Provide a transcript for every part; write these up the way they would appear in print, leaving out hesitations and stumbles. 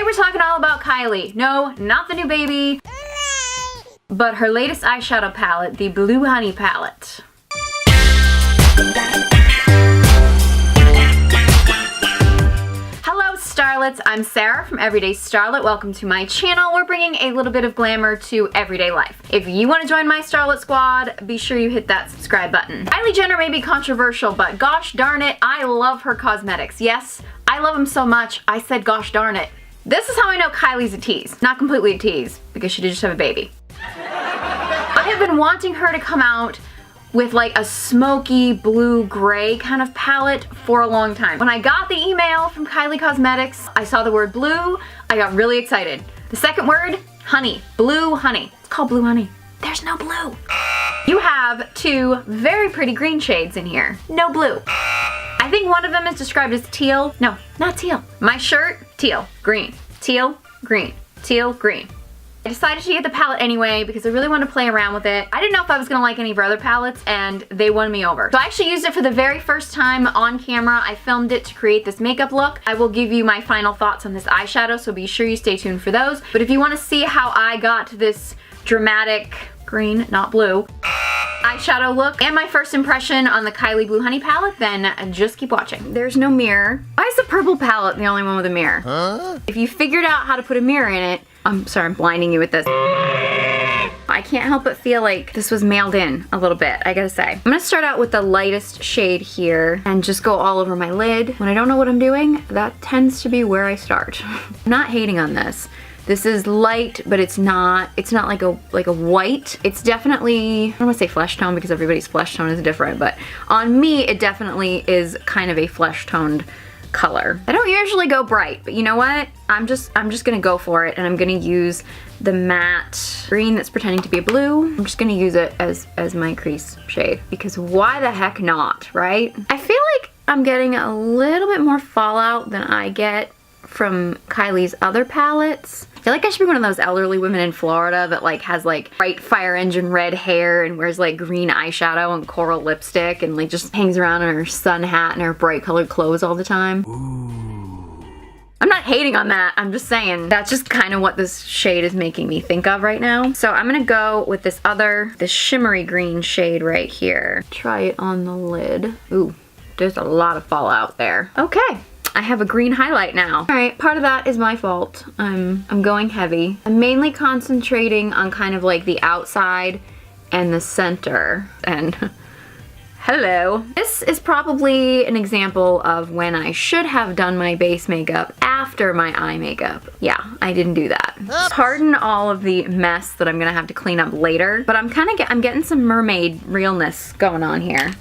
we're talking all about Kylie. No, not the new baby, but her latest eyeshadow palette, the Blue Honey palette. Hello Starlets, I'm Sarah from Everyday Starlet. Welcome to my channel. We're bringing a little bit of glamour to everyday life. If you want to join my Starlet squad, be sure you hit that subscribe button. Kylie Jenner may be controversial, but gosh darn it, I love her cosmetics. Yes, I love them so much, I said gosh darn it. This is how I know Kylie's a tease. Not completely a tease, because she did just have a baby. I have been wanting her to come out with like a smoky blue-gray kind of palette for a long time. When I got the email from Kylie Cosmetics, I saw the word blue, I got really excited. The second word, honey, blue honey. It's called blue honey. There's no blue. You have two very pretty green shades in here. No blue. I think one of them is described as teal. No, not teal. My shirt, teal, green, teal, green, teal, green. I decided to get the palette anyway because I really wanted to play around with it. I didn't know if I was gonna like any of her other palettes and they won me over. So I actually used it for the very first time on camera. I filmed it to create this makeup look. I will give you my final thoughts on this eyeshadow, so be sure you stay tuned for those. But if you wanna see how I got this dramatic green, not blue, eyeshadow look and my first impression on the Kylie Blue Honey palette, then just keep watching. There's no mirror. Why is the purple palette the only one with a mirror? Huh? If you figured out how to put a mirror in it, I'm sorry, I'm blinding you with this. I can't help but feel like this was mailed in a little bit, I gotta say. I'm gonna start out with the lightest shade here and just go all over my lid. When I don't know what I'm doing, that tends to be where I start. I'm not hating on this. This is light, but it's not like a white. It's definitely, I don't want to say flesh tone because everybody's flesh tone is different, but on me it definitely is kind of a flesh toned color. I don't usually go bright, but you know what? I'm just gonna go for it, and I'm gonna use the matte green that's pretending to be a blue. I'm just gonna use it as my crease shade because why the heck not, right? I feel like I'm getting a little bit more fallout than I get from Kylie's other palettes. I feel like I should be one of those elderly women in Florida that like has like bright fire engine red hair and wears like green eyeshadow and coral lipstick and like just hangs around in her sun hat and her bright colored clothes all the time. Ooh. I'm not hating on that, I'm just saying that's just kind of what this shade is making me think of right now. So I'm gonna go with this shimmery green shade right here. Try it on the lid. Ooh, there's a lot of fallout there. Okay. I have a green highlight now. All right, part of that is my fault. I'm going heavy. I'm mainly concentrating on kind of like the outside and the center. And hello. This is probably an example of when I should have done my base makeup after my eye makeup. Yeah, I didn't do that. Pardon all of the mess that I'm gonna have to clean up later, but I'm getting some mermaid realness going on here.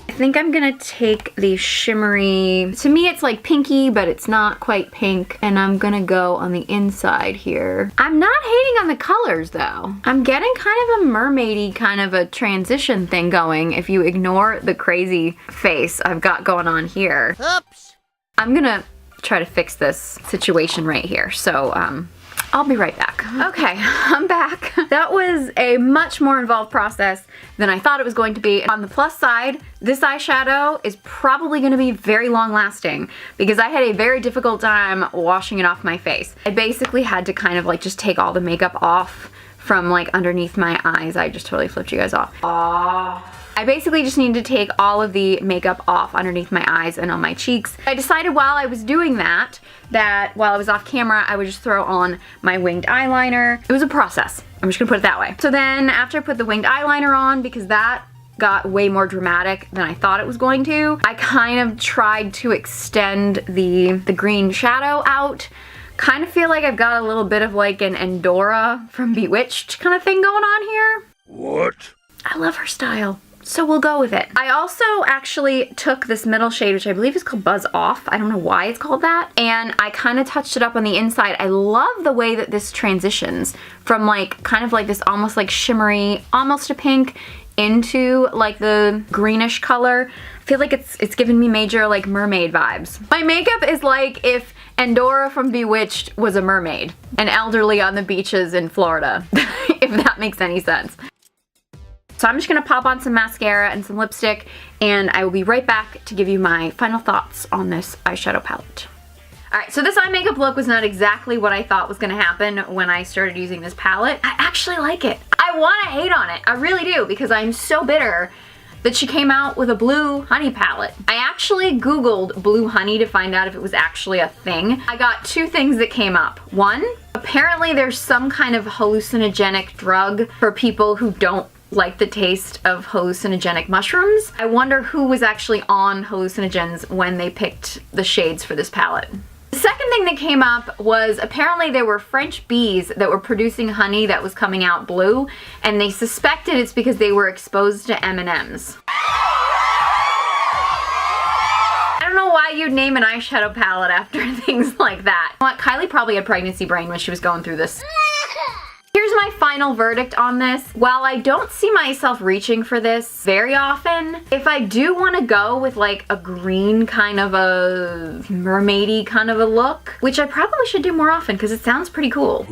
I think I'm gonna take the shimmery, to me it's like pinky, but it's not quite pink, and I'm gonna go on the inside here. I'm not hating on the colors though. I'm getting kind of a mermaidy kind of a transition thing going if you ignore the crazy face I've got going on here. Oops. I'm gonna try to fix this situation right here, so I'll be right back. Okay, I'm back. That was a much more involved process than I thought it was going to be. On the plus side, this eyeshadow is probably gonna be very long lasting because I had a very difficult time washing it off my face. I basically had to kind of like just take all the makeup off from like underneath my eyes. I just totally flipped you guys off. I basically just needed to take all of the makeup off underneath my eyes and on my cheeks. I decided while I was doing that while I was off camera, I would just throw on my winged eyeliner. It was a process. I'm just gonna put it that way. So then after I put the winged eyeliner on, because that got way more dramatic than I thought it was going to, I kind of tried to extend the green shadow out. Kind of feel like I've got a little bit of like an Endora from Bewitched kind of thing going on here. What? I love her style. So we'll go with it. I also actually took this middle shade, which I believe is called Buzz Off. I don't know why it's called that. And I kind of touched it up on the inside. I love the way that this transitions from like, kind of like this almost like shimmery, almost a pink, into like the greenish color. I feel like it's giving me major like mermaid vibes. My makeup is like if Endora from Bewitched was a mermaid. An elderly on the beaches in Florida, if that makes any sense. So I'm just gonna pop on some mascara and some lipstick, and I will be right back to give you my final thoughts on this eyeshadow palette. Alright, so this eye makeup look was not exactly what I thought was gonna happen when I started using this palette. I actually like it. I wanna hate on it. I really do, because I'm so bitter that she came out with a blue honey palette. I actually Googled blue honey to find out if it was actually a thing. I got two things that came up. One, apparently there's some kind of hallucinogenic drug for people who don't like the taste of hallucinogenic mushrooms. I wonder who was actually on hallucinogens when they picked the shades for this palette. The second thing that came up was apparently there were French bees that were producing honey that was coming out blue, and they suspected it's because they were exposed to M&Ms. I don't know why you'd name an eyeshadow palette after things like that. You know what? Kylie probably had pregnancy brain when she was going through this. Here's my final verdict on this. While I don't see myself reaching for this very often, if I do want to go with like a green kind of a mermaidy kind of a look, which I probably should do more often because it sounds pretty cool.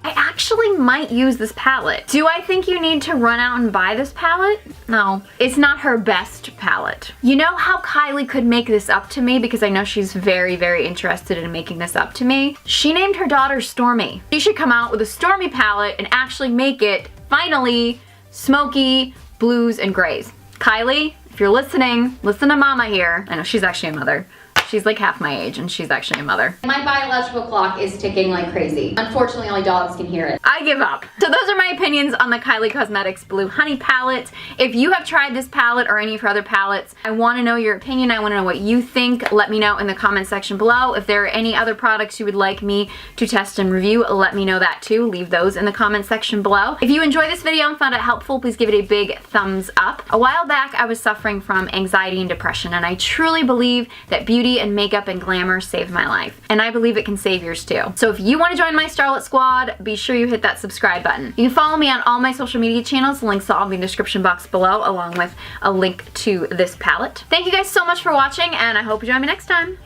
I actually might use this palette. Do I think you need to run out and buy this palette? No. It's not her best palette. You know how Kylie could make this up to me, because I know she's very, very interested in making this up to me? She named her daughter Stormi. She should come out with a Stormi palette and actually make it, finally, smoky blues and grays. Kylie, if you're listening, listen to mama here. I know she's actually a mother. She's like half my age and she's actually a mother. My biological clock is ticking like crazy. Unfortunately, only dogs can hear it. I give up. So those are my opinions on the Kylie Cosmetics Blue Honey palette. If you have tried this palette or any of her other palettes, I want to know your opinion. I want to know what you think. Let me know in the comment section below. If there are any other products you would like me to test and review, let me know that too. Leave those in the comment section below. If you enjoyed this video and found it helpful, please give it a big thumbs up. A while back, I was suffering from anxiety and depression, and I truly believe that beauty and makeup and glamour saved my life. And I believe it can save yours too. So if you want to join my Starlet squad, be sure you hit that subscribe button. You can follow me on all my social media channels. The links will all be in the description box below, along with a link to this palette. Thank you guys so much for watching, and I hope you join me next time.